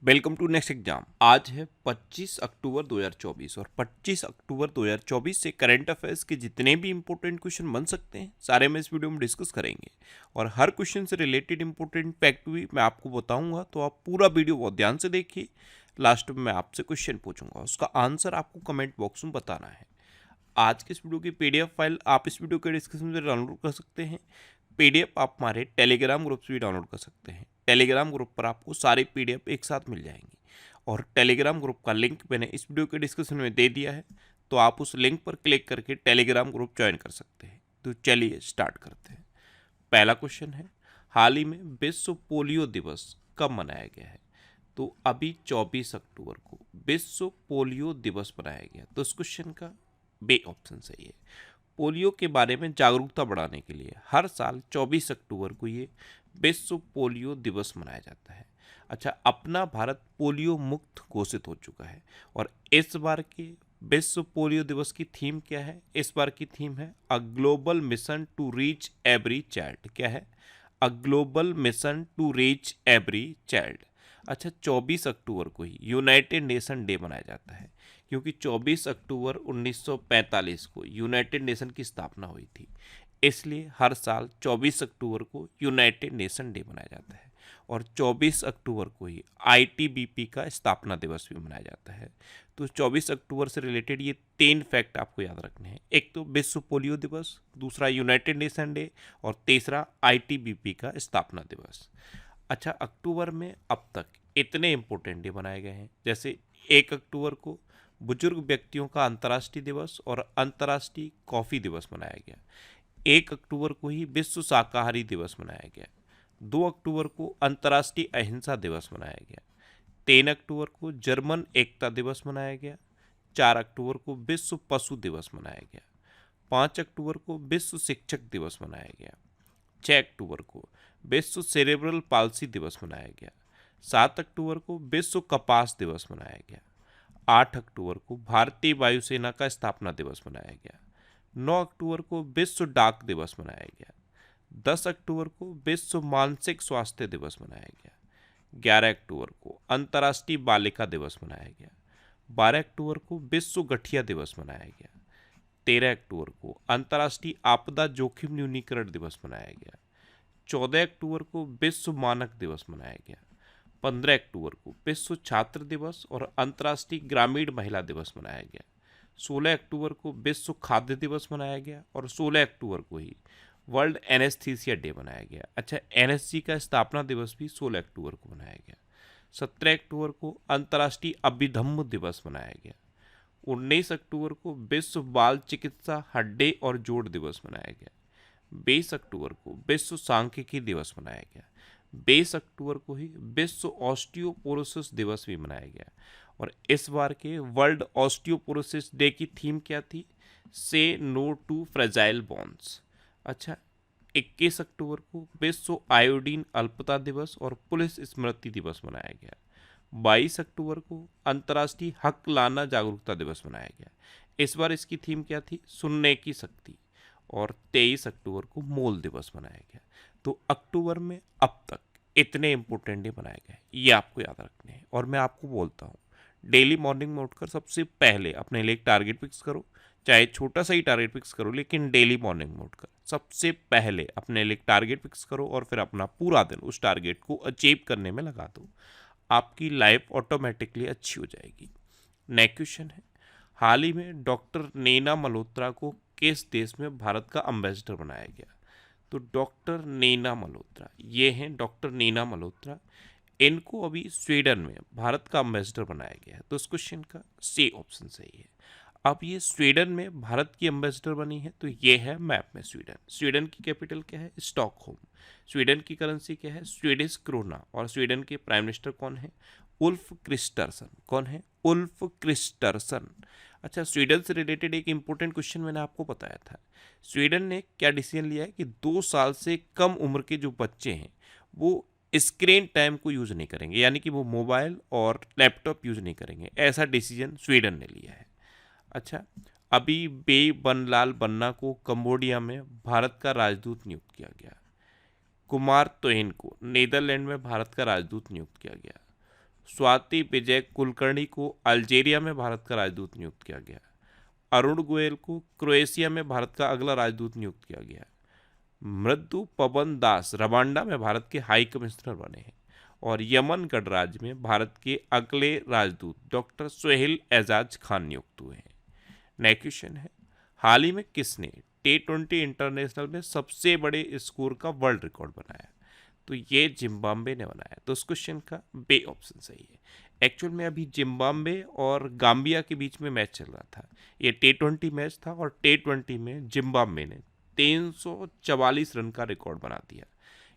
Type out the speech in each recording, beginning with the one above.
Welcome to next exam. आज है 25 अक्टूबर 2024 और 25 अक्टूबर 2024 से करंट अफेयर्स के जितने भी इंपॉर्टेंट क्वेश्चन बन सकते हैं सारे मैं इस वीडियो में डिस्कस करेंगे। और हर क्वेश्चन से रिलेटेड इंपॉर्टेंट फैक्ट भी मैं आपको बताऊंगा, तो आप पूरा वीडियो बहुत ध्यान से देखिए। लास्ट में मैं आपसे क्वेश्चन पूछूंगा, उसका आंसर आपको कमेंट बॉक्स में बताना है। आज के इस वीडियो की पीडीएफ फाइल आप इस वीडियो के डिस्क्रिप्शन से डाउनलोड कर सकते हैं। पीडीएफ आप हमारे टेलीग्राम ग्रुप से भी डाउनलोड कर सकते हैं। टेलीग्राम ग्रुप पर आपको सारी पीडीएफ एक साथ मिल जाएंगी और टेलीग्राम ग्रुप का लिंक मैंने इस वीडियो के डिस्क्रिप्शन में दे दिया है, तो आप उस लिंक पर क्लिक करके टेलीग्राम ग्रुप ज्वाइन कर सकते हैं। तो चलिए स्टार्ट करते हैं। पहला क्वेश्चन है, हाल ही में विश्व पोलियो दिवस कब मनाया गया है? तो अभी 24 अक्टूबर को विश्व पोलियो दिवस मनाया गया। तो इस क्वेश्चन का बे ऑप्शन सही है। पोलियो के बारे में जागरूकता बढ़ाने के लिए हर साल 24 अक्टूबर को ये विश्व पोलियो दिवस मनाया जाता है। अच्छा, अपना भारत पोलियो मुक्त घोषित हो चुका है और इस बार के विश्व पोलियो दिवस की थीम क्या है? इस बार की थीम है a global mission to reach every child. क्या है? A global mission to reach every child. अच्छा, 24 अक्टूबर को ही यूनाइटेड नेशन डे मनाया जाता है, क्योंकि 24 अक्टूबर 1945 को यूनाइटेड नेशन की स्थापना हुई थी। इसलिए हर साल 24 अक्टूबर को यूनाइटेड नेशन डे मनाया जाता है और 24 अक्टूबर को ही आईटीबीपी का स्थापना दिवस भी मनाया जाता है। तो 24 अक्टूबर से रिलेटेड ये 3 फैक्ट आपको याद रखने हैं। एक तो विश्व पोलियो दिवस, दूसरा यूनाइटेड नेशन डे और तीसरा आईटीबीपी का स्थापना दिवस। अच्छा, अक्टूबर में अब तक इतने इंपॉर्टेंट डे बनाए गए हैं, जैसे 1 अक्टूबर को बुजुर्ग व्यक्तियों का अंतर्राष्ट्रीय दिवस और अंतर्राष्ट्रीय कॉफ़ी दिवस मनाया गया। 1 अक्टूबर को ही विश्व शाकाहारी दिवस मनाया गया। 2 अक्टूबर को अंतर्राष्ट्रीय अहिंसा दिवस मनाया गया। 3 अक्टूबर को जर्मन एकता दिवस मनाया गया। 4 अक्टूबर को विश्व पशु दिवस मनाया गया। 5 अक्टूबर को विश्व शिक्षक दिवस मनाया गया। 6 अक्टूबर को विश्व सेरेब्रल पाल्सी दिवस मनाया गया। 7 अक्टूबर को विश्व कपास दिवस मनाया गया। 8 अक्टूबर को भारतीय वायुसेना का स्थापना दिवस मनाया गया। 9 अक्टूबर को विश्व डाक दिवस मनाया गया। 10 अक्टूबर को विश्व मानसिक स्वास्थ्य दिवस मनाया गया। 11 अक्टूबर को अंतर्राष्ट्रीय बालिका दिवस मनाया गया। 12 अक्टूबर को विश्व गठिया दिवस मनाया गया। 13 अक्टूबर को अंतर्राष्ट्रीय आपदा जोखिम न्यूनीकरण दिवस मनाया गया। 14 अक्टूबर को विश्व मानक दिवस मनाया गया। 15 अक्टूबर को विश्व छात्र दिवस और अंतर्राष्ट्रीय ग्रामीण महिला दिवस मनाया गया। 16 अक्टूबर को विश्व खाद्य दिवस मनाया गया और 16 अक्टूबर को ही वर्ल्ड एनेस्थीसिया डे मनाया गया। अच्छा, एनएसजी का स्थापना दिवस भी 16 अक्टूबर को मनाया गया। 17 अक्टूबर को अंतर्राष्ट्रीय अभिधम्म दिवस मनाया गया। 19 अक्टूबर को विश्व बाल चिकित्सा हड्डी और जोड़ दिवस मनाया गया। 20 अक्टूबर को विश्व सांख्यिकी दिवस मनाया गया। 20 अक्टूबर को ही विश्व ऑस्टियोपोरोसिस दिवस भी मनाया गया। और इस बार के वर्ल्ड ऑस्टियोपोरोसिस डे की थीम क्या थी? से नो टू फ्रेजाइल बोन्स। अच्छा, 21 अक्टूबर को विश्व आयोडीन अल्पता दिवस और पुलिस स्मृति दिवस मनाया गया। 22 अक्टूबर को अंतर्राष्ट्रीय हक लाना जागरूकता दिवस मनाया गया। इस बार इसकी थीम क्या थी? सुनने की शक्ति। और 23 अक्टूबर को मूल दिवस मनाया गया। तो अक्टूबर में अब तक इतने इंपॉर्टेंट डे बनाए गए, ये आपको याद रखने हैं। और मैं आपको बोलता हूँ, डेली मॉर्निंग में उठकर सबसे पहले अपने लिए एक टारगेट फिक्स करो, चाहे छोटा सा ही टारगेट फिक्स करो, लेकिन डेली मॉर्निंग में उठकर सबसे पहले अपने लिए एक टारगेट फिक्स करो और फिर अपना पूरा दिन उस टारगेट को अचीव करने में लगा दो। आपकी लाइफ ऑटोमेटिकली अच्छी हो जाएगी। नेक्स्ट क्वेश्चन है, हाल ही में डॉक्टर नैना मल्होत्रा को किस देश में भारत का एम्बेसडर बनाया गया? तो डॉक्टर नैना मल्होत्रा, ये हैं डॉक्टर नैना मल्होत्रा। इनको अभी स्वीडन में भारत का एम्बेसडर बनाया गया है। तो इस क्वेश्चन का सी ऑप्शन सही है। अब ये स्वीडन में भारत की एम्बेसडर बनी है, तो ये है मैप में स्वीडन। स्वीडन की कैपिटल क्या है? स्टॉकहोम। स्वीडन की करेंसी क्या है? Swedish krona. और स्वीडन के प्राइम मिनिस्टर कौन है? Ulf Kristersson. कौन है? Ulf Kristersson. अच्छा, स्वीडन से रिलेटेड एक इंपॉर्टेंट क्वेश्चन मैंने आपको बताया था। स्वीडन ने क्या डिसीजन लिया है कि 2 साल से कम उम्र के जो बच्चे हैं वो स्क्रीन टाइम को यूज़ नहीं करेंगे, यानी कि वो मोबाइल और लैपटॉप यूज़ नहीं करेंगे। ऐसा डिसीजन स्वीडन ने लिया है। अच्छा, अभी बे बनलाल बन्ना को कंबोडिया में भारत का राजदूत नियुक्त किया गया। कुमार तोहिन को नीदरलैंड में भारत का राजदूत नियुक्त किया गया। स्वाति विजय कुलकर्णी को अल्जीरिया में भारत का राजदूत नियुक्त किया गया। अरुण गोयल को क्रोएशिया में भारत का अगला राजदूत नियुक्त किया गया। मृदु पवन दास रवांडा में भारत के हाई कमिश्नर बने हैं। और यमन गणराज्य में भारत के अगले राजदूत डॉक्टर सोहेल एजाज खान नियुक्त हुए हैं। नेक्स्ट क्वेश्चन है, हाल ही में किसने T20 इंटरनेशनल में सबसे बड़े स्कोर का वर्ल्ड रिकॉर्ड बनाया? तो ये जिम्बाब्वे ने बनाया। तो उस क्वेश्चन का बे ऑप्शन सही है। एक्चुअल में अभी जिम्बाब्वे और गाम्बिया के बीच में मैच चल रहा था। ये T20 मैच था और T20 में जिम्बाब्वे ने 344 रन का रिकॉर्ड बना दिया।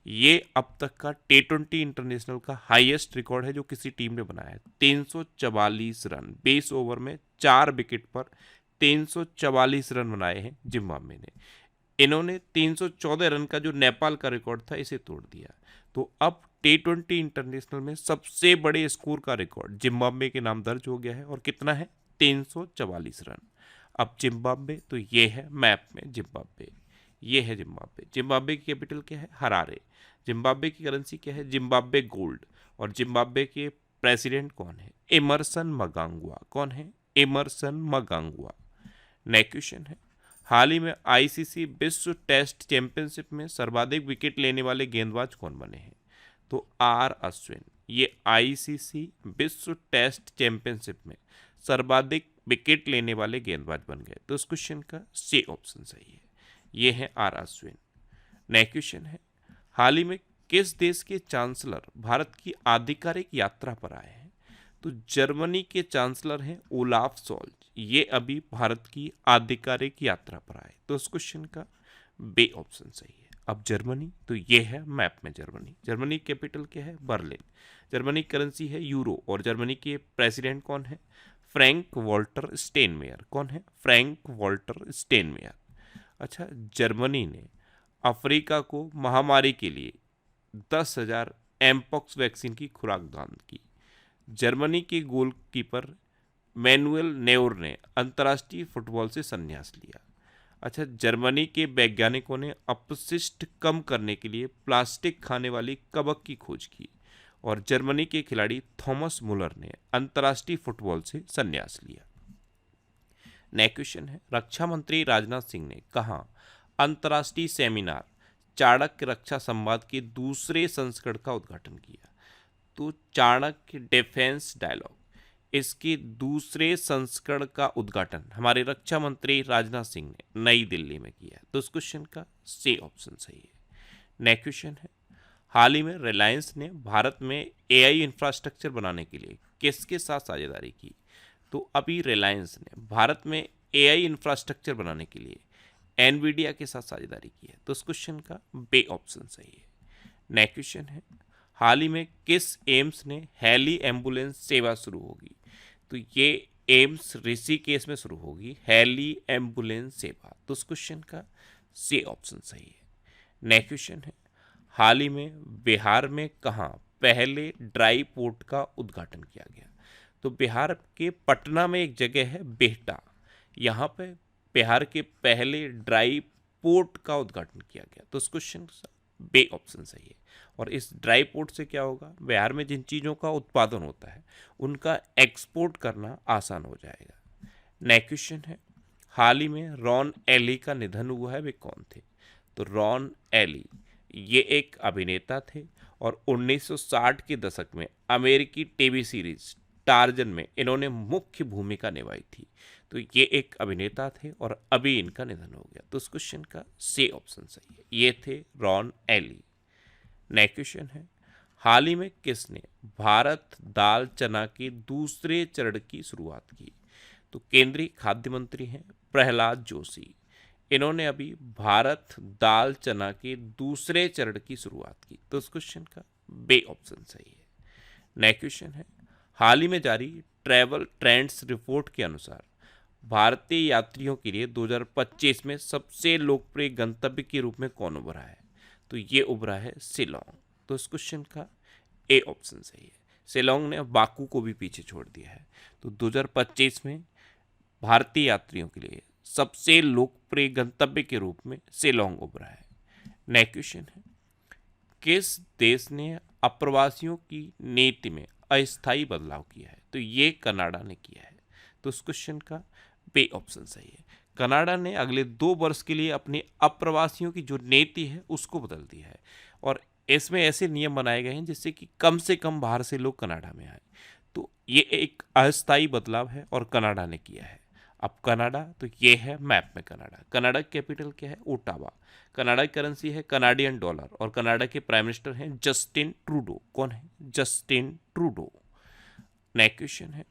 ये अब तक का T20 इंटरनेशनल का हाईएस्ट रिकॉर्ड है जो किसी टीम ने बनाया है। 344 रन 20 ओवर में 4 विकेट पर 344 रन बनाए हैं जिम्बाब्वे ने। इन्होंने 314 रन का जो नेपाल का रिकॉर्ड था इसे तोड़ दिया। तो अब T20 इंटरनेशनल में सबसे बड़े स्कोर का रिकॉर्ड जिम्बाब्वे के नाम दर्ज हो गया है। और कितना है? 344 रन। अब जिम्बाब्वे, तो ये है मैप में जिम्बाब्वे, ये है जिम्बाब्वे। जिम्बाब्वे की कैपिटल क्या है? हरारे। जिम्बाब्वे की करेंसी क्या है? Zimbabwe gold. और जिम्बाब्वे के प्रेसिडेंट कौन है? एमरसन मगांगुआ। कौन है? एमरसन मगांगुआ। नेक्स्ट क्वेश्चन है, हाल ही में आईसीसी विश्व टेस्ट चैंपियनशिप में सर्वाधिक विकेट लेने वाले गेंदबाज कौन बने हैं? तो आर अश्विन। ये आईसीसी विश्व टेस्ट चैंपियनशिप में सर्वाधिक विकेट लेने वाले गेंदबाज बन गए। तो इस क्वेश्चन का सी ऑप्शन सही है, ये है आर अश्विन। नेक्स्ट क्वेश्चन है, हाल ही में किस देश के चांसलर भारत की आधिकारिक यात्रा पर आए हैं? तो जर्मनी के चांसलर हैं ओलाफ सोल्ज। ये अभी भारत की आधिकारिक यात्रा पर आए। तो इस क्वेश्चन का बे ऑप्शन सही है। अब जर्मनी, तो ये है मैप में जर्मनी। जर्मनी कैपिटल क्या है? बर्लिन। जर्मनी करेंसी है यूरो। और जर्मनी के प्रेसिडेंट कौन है? Frank Walter Steinmeier. कौन है? Frank Walter Steinmeier. अच्छा, जर्मनी ने अफ्रीका को महामारी के लिए 10,000 एमपॉक्स वैक्सीन की खुराक दान की। जर्मनी के गोलकीपर मैनुअल नेउर ने अंतर्राष्ट्रीय फुटबॉल से संन्यास लिया। अच्छा, जर्मनी के वैज्ञानिकों ने अपशिष्ट कम करने के लिए प्लास्टिक खाने वाली कवक की खोज की। और जर्मनी के खिलाड़ी थॉमस मुलर ने अंतर्राष्ट्रीय फुटबॉल से संन्यास लिया। नेक्स्ट क्वेश्चन है, रक्षा मंत्री राजनाथ सिंह ने कहा अंतर्राष्ट्रीय सेमिनार चाणक्य रक्षा संवाद के दूसरे संस्करण का उद्घाटन किया? तो चाणक्य डिफेंस डायलॉग, इसके दूसरे संस्करण का उद्घाटन हमारे रक्षा मंत्री राजनाथ सिंह ने नई दिल्ली में किया। तो इस क्वेश्चन का सी ऑप्शन सही है। नेक्स्ट क्वेश्चन है, हाल ही में रिलायंस ने भारत में एआई इंफ्रास्ट्रक्चर बनाने के लिए किसके साथ साझेदारी की? तो अभी रिलायंस ने भारत में एआई इंफ्रास्ट्रक्चर बनाने के लिए एनवीडिया के साथ साझेदारी की है। तो इस क्वेश्चन का बे ऑप्शन सही है। नेक्स्ट क्वेश्चन है, हाल ही में किस एम्स ने हेली एम्बुलेंस सेवा शुरू होगी? तो ये एम्स ऋषिकेश में शुरू होगी हेली एम्बुलेंस सेवा। तो इस क्वेश्चन का सी ऑप्शन सही है। नेक्स्ट क्वेश्चन है, हाल ही में बिहार में कहाँ पहले ड्राई पोर्ट का उद्घाटन किया गया? तो बिहार के पटना में एक जगह है बेहटा, यहाँ पे बिहार के पहले ड्राई पोर्ट का उद्घाटन किया गया। तो इस क्वेश्चन का बे ऑप्शन सही है। और इस ड्राई पोर्ट से क्या होगा? बिहार में जिन चीज़ों का उत्पादन होता है उनका एक्सपोर्ट करना आसान हो जाएगा। नेक्स्ट क्वेश्चन है, हाल ही में रॉन एली का निधन हुआ है, वे कौन थे? तो रॉन एली ये एक अभिनेता थे और 1960 के दशक में अमेरिकी टीवी सीरीज टार्जन में इन्होंने मुख्य भूमिका निभाई थी। तो ये एक अभिनेता थे और अभी इनका निधन हो गया। तो इस क्वेश्चन का सी ऑप्शन सही है, ये थे रॉन एली। नेक्स्ट क्वेश्चन है, हाल ही में किसने भारत दाल चना के दूसरे चरण की शुरुआत की? तो केंद्रीय खाद्य मंत्री हैं प्रहलाद जोशी। इन्होंने अभी भारत दाल चना के दूसरे चरण की शुरुआत की। तो इस क्वेश्चन का बे ऑप्शन सही है। नेक्स्ट क्वेश्चन है, हाल ही में जारी ट्रैवल ट्रेंड्स रिपोर्ट के अनुसार भारतीय यात्रियों के लिए 2025 में सबसे लोकप्रिय गंतव्य के रूप में कौन उभरा है? तो ये उभरा है शिलोंग। तो इस क्वेश्चन का ए ऑप्शन सही है। शिलोंग ने बाकू को भी पीछे छोड़ दिया है। तो 2025 में भारतीय यात्रियों के लिए सबसे लोकप्रिय गंतव्य के रूप में शिलोंग उभरा है। नेक्स्ट क्वेश्चन है, किस देश ने अप्रवासियों की नीति में अस्थायी बदलाव किया है? तो ये कनाडा ने किया है। तो उस क्वेश्चन का बी ऑप्शन सही है। कनाडा ने अगले 2 वर्ष के लिए अपने अप्रवासियों की जो नीति है उसको बदल दिया है, और इसमें ऐसे नियम बनाए गए हैं जिससे कि कम से कम बाहर से लोग कनाडा में आए। तो ये एक अस्थायी बदलाव है और कनाडा ने किया है। अब कनाडा, तो ये है मैप में कनाडा। कनाडा की कैपिटल क्या है? ओटावा। कनाडा की करेंसी है कनाडियन डॉलर, और कनाडा के प्राइम मिनिस्टर हैं जस्टिन ट्रूडो। कौन है? Justin Trudeau. नेक्स्ट क्वेश्चन है,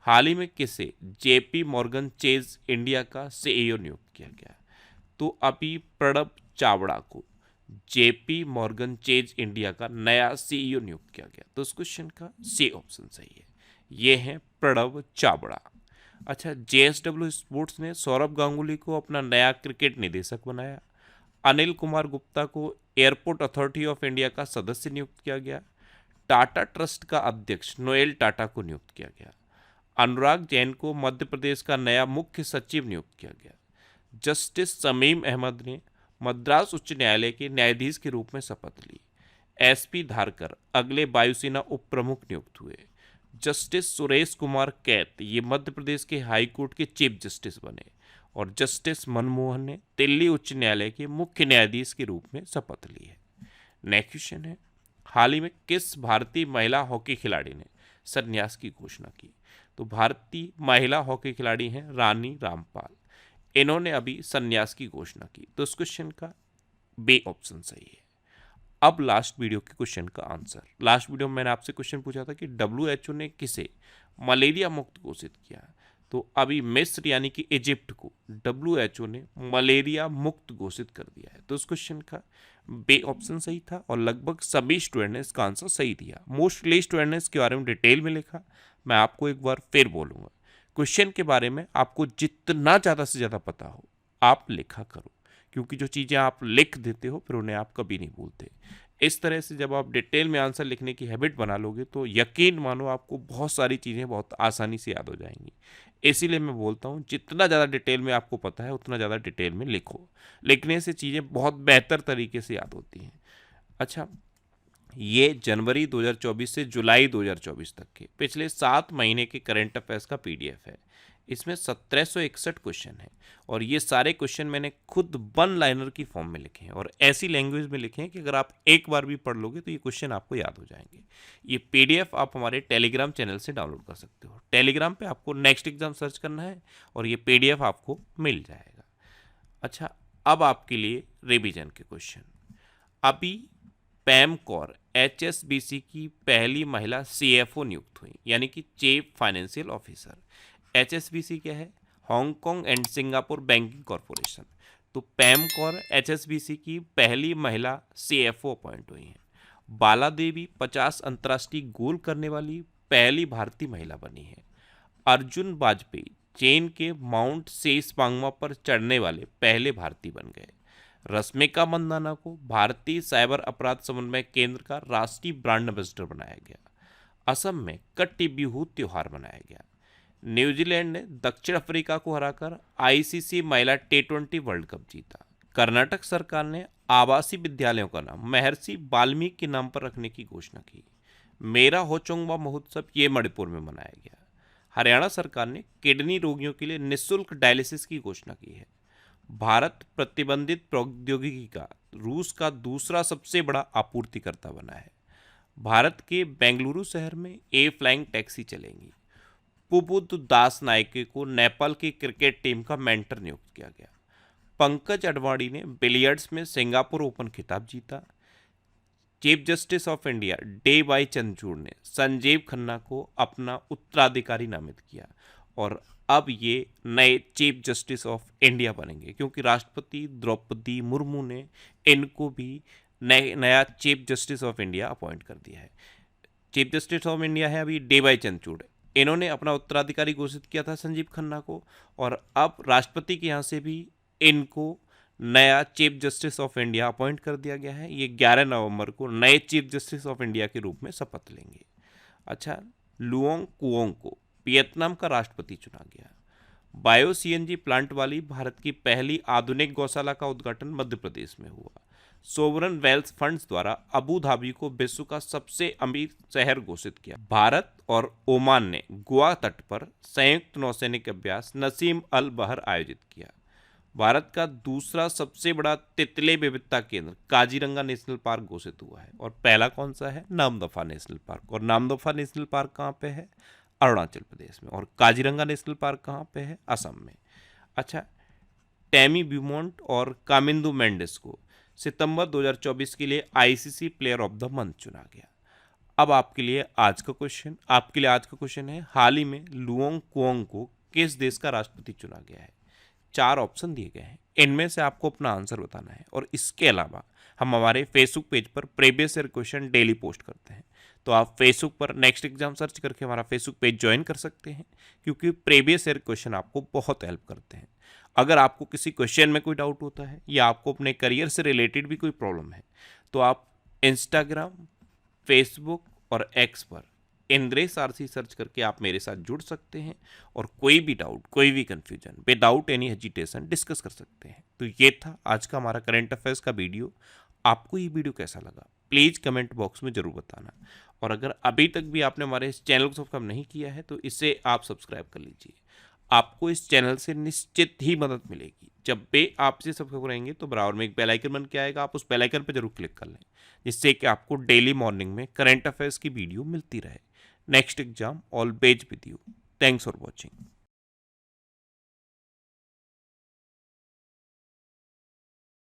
हाल ही में किसे जेपी मॉर्गन चेज इंडिया का सीईओ नियुक्त किया गया? तो अभी प्रणब चावड़ा को जेपी मॉर्गन चेज इंडिया का नया सीईओ नियुक्त किया गया। तो उस क्वेश्चन का सी ऑप्शन सही है। ये है प्रणब चावड़ा। अच्छा, जेएसडब्ल्यू स्पोर्ट्स ने सौरभ गांगुली को अपना नया क्रिकेट निदेशक बनाया। अनिल कुमार गुप्ता को एयरपोर्ट अथॉरिटी ऑफ इंडिया का सदस्य नियुक्त किया गया। टाटा ट्रस्ट का अध्यक्ष नोएल टाटा को नियुक्त किया गया। अनुराग जैन को मध्य प्रदेश का नया मुख्य सचिव नियुक्त किया गया। जस्टिस शमीम अहमद ने मद्रास उच्च न्यायालय के न्यायाधीश के रूप में शपथ ली। एसपी धारकर अगले वायुसेना उप प्रमुख नियुक्त हुए। जस्टिस सुरेश कुमार कैत ये मध्य प्रदेश के हाई कोर्ट के चीफ जस्टिस बने, और जस्टिस मनमोहन ने दिल्ली उच्च न्यायालय के मुख्य न्यायाधीश के रूप में शपथ ली है। नेक्स्ट क्वेश्चन है, हाल ही में किस भारतीय महिला हॉकी खिलाड़ी ने संन्यास की घोषणा की? तो भारतीय महिला हॉकी खिलाड़ी हैं रानी रामपाल। इन्होंने अभी संन्यास की घोषणा की। तो इस क्वेश्चन का बी ऑप्शन सही है। अब लास्ट वीडियो के क्वेश्चन का आंसर। लास्ट वीडियो में मैंने आपसे क्वेश्चन पूछा था कि डब्ल्यूएचओ ने किसे मलेरिया मुक्त घोषित किया? तो अभी मिस्र यानी कि इजिप्ट को डब्ल्यूएचओ ने मलेरिया मुक्त घोषित कर दिया है। तो इस क्वेश्चन का बी ऑप्शन सही था, और लगभग सभी स्टूडेंट ने इसका आंसर सही दिया। मोस्टली स्टूडेंट ने इसके बारे में डिटेल में लिखा। मैं आपको एक बार फिर बोलूँगा, क्वेश्चन के बारे में आपको जितना ज़्यादा से ज़्यादा पता हो आप लिखा करो, क्योंकि जो चीज़ें आप लिख देते हो फिर उन्हें आप कभी नहीं भूलते। इस तरह से जब आप डिटेल में आंसर लिखने की हैबिट बना लोगे तो यकीन मानो आपको बहुत सारी चीज़ें बहुत आसानी से याद हो जाएंगी। इसीलिए मैं बोलता हूँ जितना ज़्यादा डिटेल में आपको पता है उतना ज़्यादा डिटेल में लिखो। लिखने से चीज़ें बहुत बेहतर तरीके से याद होती हैं। अच्छा, ये जनवरी 2024 से जुलाई 2024 तक के पिछले 7 महीने के करंट अफेयर्स का पीडीएफ है। इसमें 1761 क्वेश्चन हैं, और ये सारे क्वेश्चन मैंने खुद वन लाइनर की फॉर्म में लिखे हैं, और ऐसी लैंग्वेज में लिखे हैं कि अगर आप एक बार भी पढ़ लोगे तो ये क्वेश्चन आपको याद हो जाएंगे। ये पीडीएफ आप हमारे टेलीग्राम चैनल से डाउनलोड कर सकते हो। टेलीग्राम पे आपको नेक्स्ट एग्जाम सर्च करना है और ये पीडीएफ आपको मिल जाएगा। अच्छा, अब आपके लिए रिवीजन के क्वेश्चन। अभी पैम कौर एचएसबीसी की पहली महिला सीएफओ नियुक्त हुई, यानी कि चीफ फाइनेंशियल ऑफिसर। एचएसबीसी क्या है? Hong Kong and Singapore banking corporation. तो पैम कौर एचएसबीसी की पहली महिला सीएफओ अपॉइंट हुई हैं। बाला देवी 50 अंतर्राष्ट्रीय गोल करने वाली पहली भारतीय महिला बनी है। अर्जुन वाजपेयी चीन के माउंट सेसपांगमा पर चढ़ने वाले पहले भारतीय बन गए। रश्मिका मंदाना को भारतीय साइबर अपराध समन्वय केंद्र का राष्ट्रीय ब्रांड एम्बेसडर बनाया गया। असम में कट्टी बिहू त्योहार मनाया गया। न्यूजीलैंड ने दक्षिण अफ्रीका को हराकर आईसीसी महिला टी20 वर्ल्ड कप जीता। कर्नाटक सरकार ने आवासीय विद्यालयों का नाम महर्षि वाल्मीकि के नाम पर रखने की घोषणा की। मेरा होचोंगबा महोत्सव ये मणिपुर में मनाया गया। हरियाणा सरकार ने किडनी रोगियों के लिए निःशुल्क डायलिसिस की घोषणा की है। भारत प्रतिबंधित प्रौद्योगिकी का रूस का दूसरा सबसे बड़ा आपूर्तिकर्ता बना है। भारत के बेंगलुरु शहर में ए फ्लाइंग टैक्सी चलेंगी। पुबुद दास नायके को नेपाल की क्रिकेट टीम का मेंटर नियुक्त किया गया। पंकज अडवाणी ने बिलियर्ड्स में सिंगापुर ओपन खिताब जीता। Chief justice of India D Y Chandrachud ने संजीव खन्ना को अपना उत्तराधिकारी नामित किया, और अब ये नए चीफ जस्टिस ऑफ इंडिया बनेंगे, क्योंकि राष्ट्रपति द्रौपदी मुर्मू ने इनको भी नया chief justice of India appoint कर दिया है। चीफ जस्टिस ऑफ इंडिया है अभी डी वाई चंद्रचूड़। इन्होंने अपना उत्तराधिकारी घोषित किया था संजीव खन्ना को, और अब राष्ट्रपति के यहाँ से भी इनको नया chief justice of India appoint कर दिया गया है। ये 11 नवंबर को नए चीफ जस्टिस ऑफ इंडिया के रूप में शपथ लेंगे। अच्छा, लुओंग कुओंग को वियतनाम का राष्ट्रपति चुना गया। बायो सीएनजी प्लांट वाली भारत की पहली आधुनिक गौशाला का उद्घाटन मध्य प्रदेश में हुआ। सोवरन वेल्थ फंड्स द्वारा अबू धाबी को विश्व का सबसे अमीर शहर घोषित किया। भारत और ओमान ने गोवा तट पर संयुक्त नौसैनिक अभ्यास नसीम अल बहर आयोजित किया। भारत का दूसरा सबसे बड़ा तितली विविधता केंद्र काजीरंगा नेशनल पार्क घोषित हुआ है। और पहला कौन सा है? Namdapha national park. और नामदफा नेशनल पार्क कहाँ पे है? अरुणाचल प्रदेश में। और काजीरंगा नेशनल पार्क कहाँ पे है? असम में। अच्छा, टैमी ब्यूमॉन्ट और कामिंदु मेंडिस को सितंबर 2024 के लिए ICC player of the month चुना गया। अब आपके लिए आज का क्वेश्चन है, हाल ही में लुओंग कुओंग को किस देश का राष्ट्रपति चुना गया है? 4 ऑप्शन दिए गए हैं, इनमें से आपको अपना आंसर बताना है। और इसके अलावा हम हमारे फेसबुक पेज पर previous year question daily post करते हैं, तो आप फेसबुक पर नेक्स्ट एग्जाम सर्च करके हमारा फेसबुक पेज ज्वाइन कर सकते हैं, क्योंकि प्रीवियस ईयर क्वेश्चन आपको बहुत हेल्प करते हैं। अगर आपको किसी क्वेश्चन में कोई डाउट होता है या आपको अपने करियर से रिलेटेड भी कोई प्रॉब्लम है, तो आप इंस्टाग्राम, फेसबुक और एक्स पर इंद्रेश आरसी सर्च करके आप मेरे साथ जुड़ सकते हैं और कोई भी डाउट, कोई भी confusion without any hesitation discuss कर सकते हैं। तो ये था आज का हमारा करंट अफेयर्स का वीडियो। आपको ये वीडियो कैसा लगा प्लीज़ कमेंट बॉक्स में ज़रूर बताना। और अगर अभी तक भी आपने हमारे इस चैनल को सब्सक्राइब नहीं किया है तो इसे आप सब्सक्राइब कर लीजिए। आपको इस चैनल से निश्चित ही मदद मिलेगी। जब भी आप इसे सब्सक्राइब करेंगे तो बराबर में एक बेल आइकन बन के आएगा, आप उस बेल आइकन पर जरूर क्लिक कर लें, जिससे कि आपको डेली मॉर्निंग में करंट अफेयर्स की वीडियो मिलती रहे। Next exam always with you. Thanks for watching.